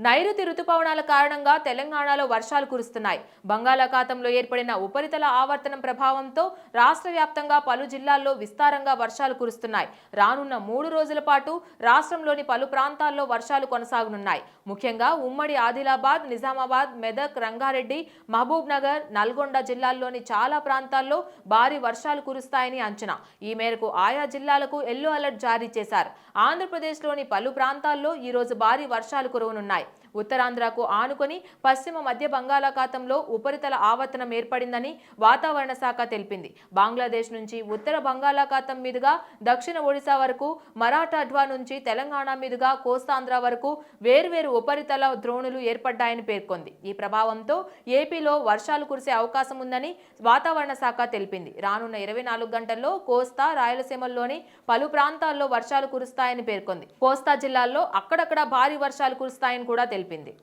నైరుతి రుతుపవనాల కారణంగా తెలంగాణలో వర్షాలు కురుస్తున్నాయి. బంగాళాఖాతంలో ఏర్పడిన ఉపరితల ఆవర్తనం ప్రభావంతో రాష్ట్ర వ్యాప్తంగా పలు జిల్లాల్లో విస్తారంగా వర్షాలు కురుస్తున్నాయి. రానున్న 3 రోజుల పాటు రాష్ట్రంలోని పలు ప్రాంతాల్లో వర్షాలు కొనసాగనున్నాయి. ముఖ్యంగా ఉమ్మడి ఆదిలాబాద్, నిజామాబాద్, మెదక్, రంగారెడ్డి, మహబూబ్ నగర్, నల్గొండ జిల్లాల్లోని చాలా ప్రాంతాల్లో భారీ వర్షాలు కురుస్తాయని అంచనా. ఈ మేరకు ఆయా జిల్లాలకు ఎల్లో అలర్ట్ జారీ చేశారు. ఆంధ్రప్రదేశ్లోని పలు ప్రాంతాల్లో ఈ రోజు భారీ వర్షాలు కురవనున్నాయి. ఉత్తరాంధ్రకు ఆనుకొని పశ్చిమ మధ్య బంగాళాఖాతంలో ఉపరితల ఆవర్తనం ఏర్పడిందని వాతావరణ శాఖ తెలిపింది. బంగ్లాదేశ్ నుంచి ఉత్తర బంగాళాఖాతం మీదుగా దక్షిణ ఒడిశా వరకు, మరాఠాడ్వా నుంచి తెలంగాణ మీదుగా కోస్తాంధ్ర వరకు వేర్వేరు ఉపరితల ద్రోణులు ఏర్పడ్డాయని పేర్కొంది. ఈ ప్రభావంతో ఏపీలో వర్షాలు కురిసే అవకాశం ఉందని వాతావరణ శాఖ తెలిపింది. రానున్న 24 గంటల్లో కోస్తా, రాయలసీమల్లోని పలు ప్రాంతాల్లో వర్షాలు కురుస్తాయని పేర్కొంది. కోస్తా జిల్లాల్లో అక్కడక్కడ భారీ వర్షాలు కురుస్తాయని కూడా తెలిపింది.